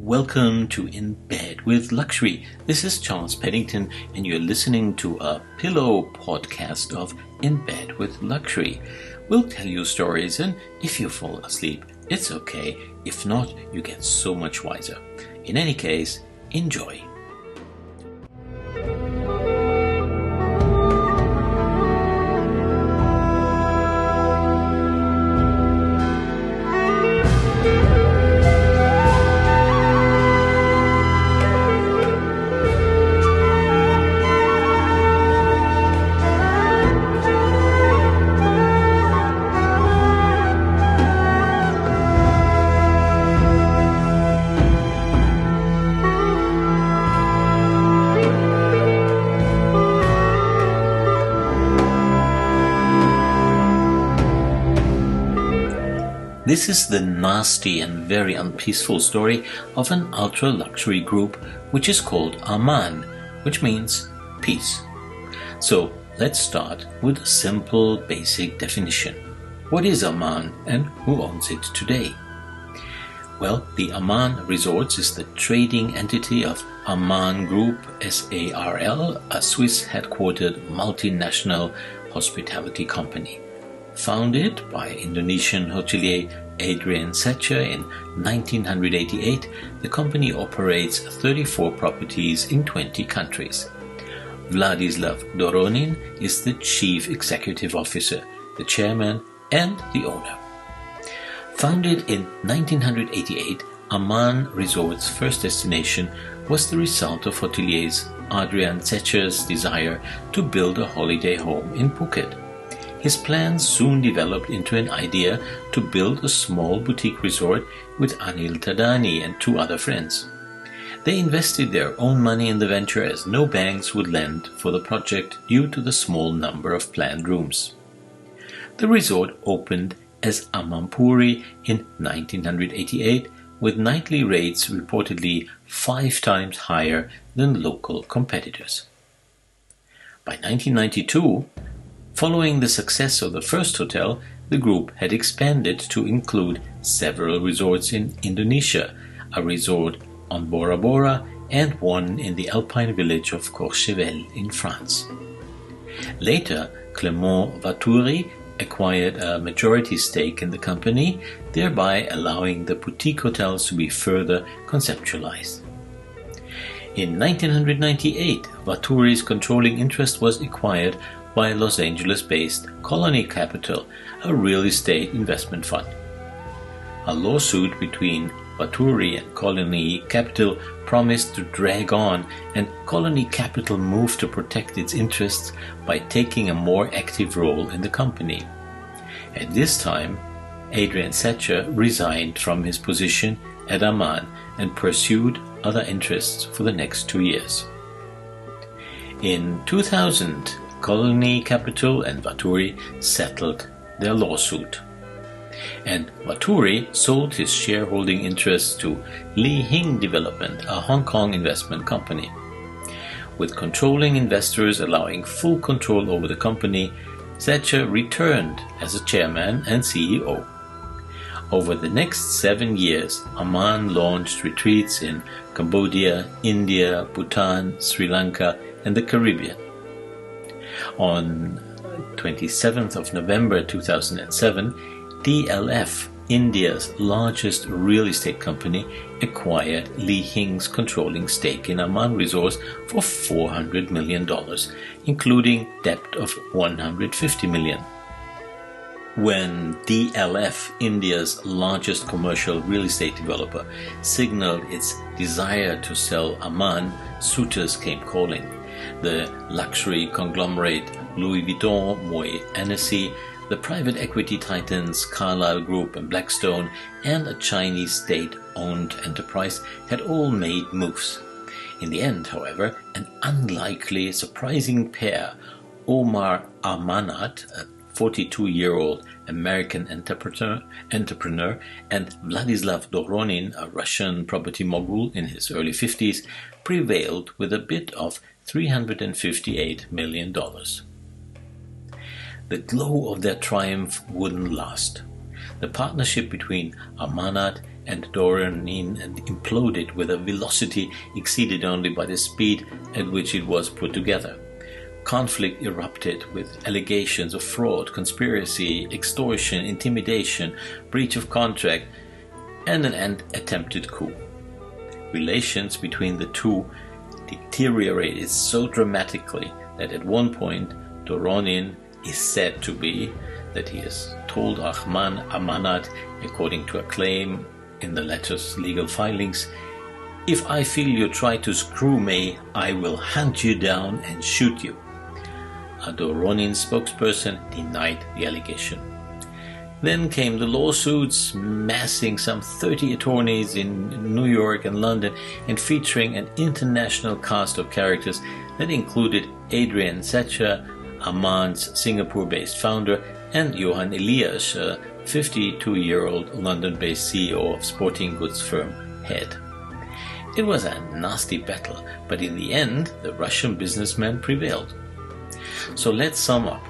Welcome to In Bed with Luxury. This is Charles Pennington, and you're listening to a pillow podcast of In Bed with Luxury. We'll tell you stories, and if you fall asleep, it's okay. If not, you get so much wiser. In any case, enjoy. This is the nasty and very unpeaceful story of an ultra-luxury group which is called Aman, which means peace. So let's start with a simple basic definition. What is Aman and who owns it today? Well, the Aman Resorts is the trading entity of Aman Group SARL, a Swiss headquartered multinational hospitality company. Founded by Indonesian hotelier Adrian Setcher in 1988, the company operates 34 properties in 20 countries. Vladislav Doronin is the Chief Executive Officer, the Chairman and the owner. Founded in 1988, Aman Resorts' first destination was the result of hotelier Adrian Setcher's desire to build a holiday home in Phuket. His plans soon developed into an idea to build a small boutique resort with Anil Tadani and two other friends. They invested their own money in the venture as no banks would lend for the project due to the small number of planned rooms. The resort opened as Amanpuri in 1988 with nightly rates reportedly 5 times higher than local competitors. By 1992, following the success of the first hotel, the group had expanded to include several resorts in Indonesia, a resort on Bora Bora, and one in the alpine village of Courchevel in France. Later, Clément Vaturi acquired a majority stake in the company, thereby allowing the boutique hotels to be further conceptualized. In 1998, Vaturi's controlling interest was acquired by Los Angeles-based Colony Capital, a real estate investment fund. A lawsuit between Vaturi and Colony Capital promised to drag on, and Colony Capital moved to protect its interests by taking a more active role in the company. At this time, Adrian Setcher resigned from his position at Aman and pursued other interests for the next 2 years. In 2000, Colony Capital and Vaturi settled their lawsuit, and Vaturi sold his shareholding interests to Li Hing Development, a Hong Kong investment company. With controlling investors allowing full control over the company, Setcher returned as a chairman and CEO. Over the next 7 years, Aman launched retreats in Cambodia, India, Bhutan, Sri Lanka, and the Caribbean. On 27th of November 2007, DLF, India's largest real estate company, acquired Li Hing's controlling stake in Aman Resorts for $400 million, including debt of $150 million. When DLF, India's largest commercial real estate developer, signaled its desire to sell Aman, suitors came calling. The luxury conglomerate Louis Vuitton, Moët Hennessy, the private equity titans Carlyle Group and Blackstone, and a Chinese state-owned enterprise had all made moves. In the end, however, an unlikely, surprising pair, Omar Amanat, a 42-year-old American entrepreneur, and Vladislav Doronin, a Russian property mogul in his early 50s, prevailed with a bid of $358 million. The glow of their triumph wouldn't last. The partnership between Amanat and Doronin imploded with a velocity exceeded only by the speed at which it was put together. Conflict erupted with allegations of fraud, conspiracy, extortion, intimidation, breach of contract, and an attempted coup. Relations between the two deteriorated so dramatically that at one point Doronin is said to be that he has told Ahman Amanat, according to a claim in the latter's legal filings, "If I feel you try to screw me, I will hunt you down and shoot you." A Doronin spokesperson denied the allegation. Then came the lawsuits, massing some 30 attorneys in New York and London and featuring an international cast of characters that included Adrian Setcher, Aman's Singapore-based founder, and Johan Elias, a 52-year-old London-based CEO of sporting goods firm Head. It was a nasty battle, but in the end, the Russian businessman prevailed. So let's sum up.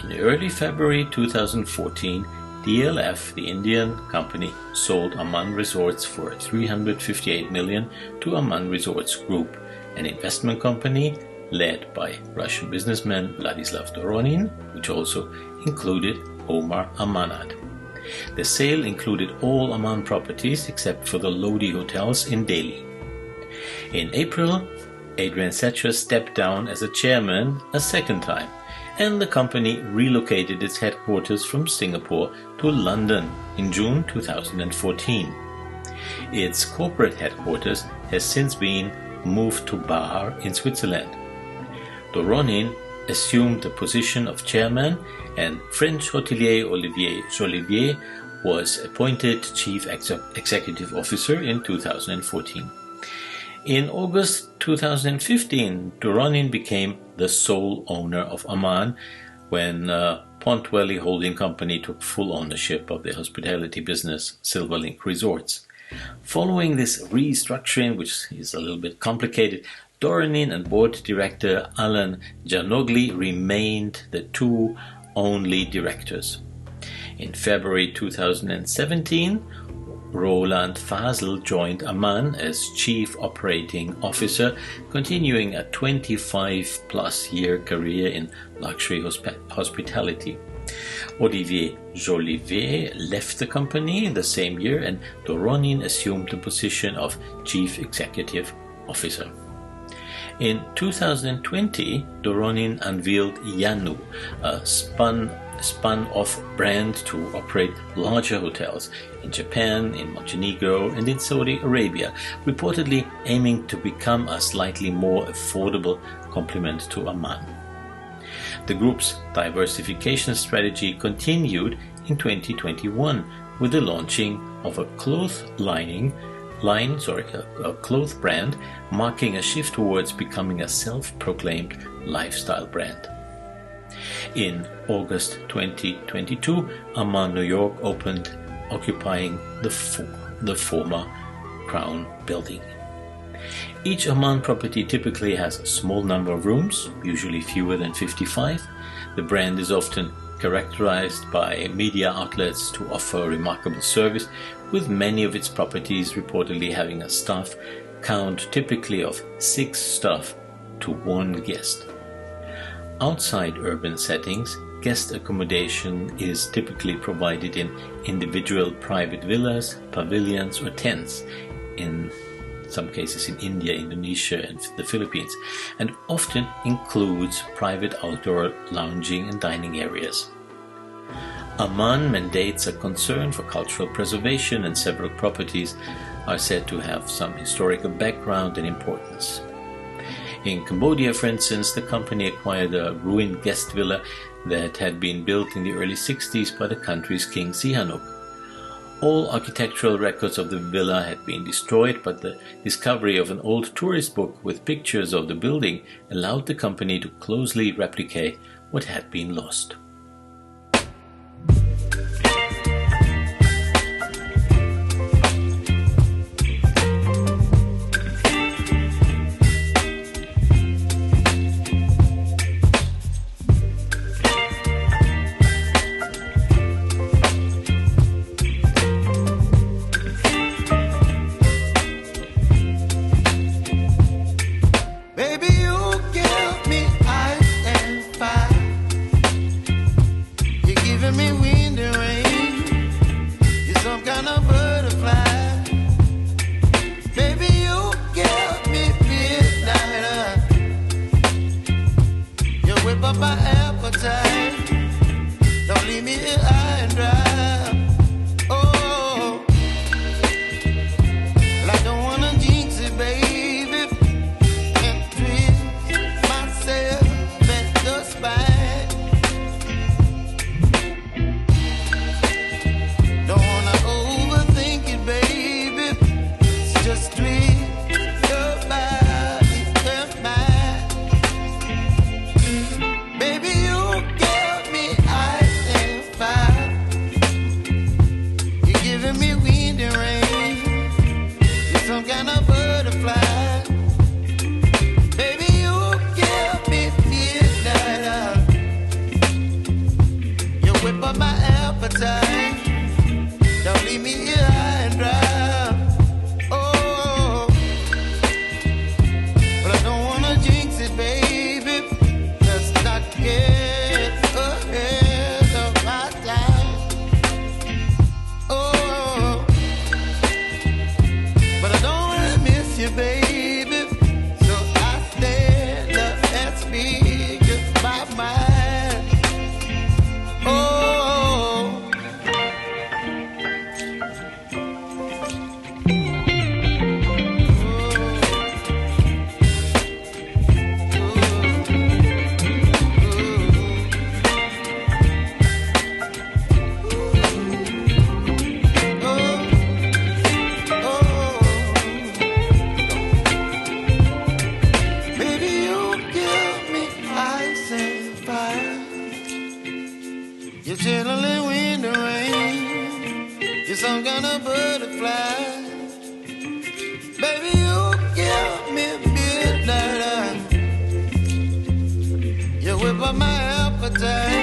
In early February 2014, DLF, the Indian company, sold Aman Resorts for $358 million to Aman Resorts Group, an investment company led by Russian businessman Vladislav Doronin, which also included Omar Amanat. The sale included all Aman properties except for the Lodi hotels in Delhi. In April, Adrian Setcher stepped down as a chairman a second time, and the company relocated its headquarters from Singapore to London in June 2014. Its corporate headquarters has since been moved to Bar in Switzerland. Doronin assumed the position of chairman, and French hotelier Olivier Jolivier was appointed chief executive officer in 2014. In August 2015, Doronin became the sole owner of Aman when Pont Valley Holding Company took full ownership of the hospitality business Silverlink Resorts. Following this restructuring, which is a little bit complicated, Doronin and board director Alan Janogli remained the two only directors. In February 2017, Roland Fasel joined Aman as Chief Operating Officer, continuing a 25-plus year career in luxury hospitality. Olivier Jolivet left the company in the same year, and Doronin assumed the position of Chief Executive Officer. In 2020, Doronin unveiled Yanu, a spun-off brand to operate larger hotels in Japan, in Montenegro, and in Saudi Arabia, reportedly aiming to become a slightly more affordable complement to Aman. The group's diversification strategy continued in 2021 with the launching of a cloth brand, marking a shift towards becoming a self-proclaimed lifestyle brand. In August 2022, Aman New York opened, occupying the former Crown building. Each Aman property typically has a small number of rooms, usually fewer than 55. The brand is often characterized by media outlets to offer remarkable service, with many of its properties reportedly having a staff count typically of 6 staff to 1 guest. Outside urban settings, guest accommodation is typically provided in individual private villas, pavilions, or tents, in some cases in India, Indonesia, and the Philippines, and often includes private outdoor lounging and dining areas. Aman mandates a concern for cultural preservation, and several properties are said to have some historical background and importance. In Cambodia, for instance, the company acquired a ruined guest villa that had been built in the early 60s by the country's King Sihanouk. All architectural records of the villa had been destroyed, but the discovery of an old tourist book with pictures of the building allowed the company to closely replicate what had been lost. You're chilling in the rain. You're some kind of butterfly. Baby, you give me midnight. You whip up my appetite.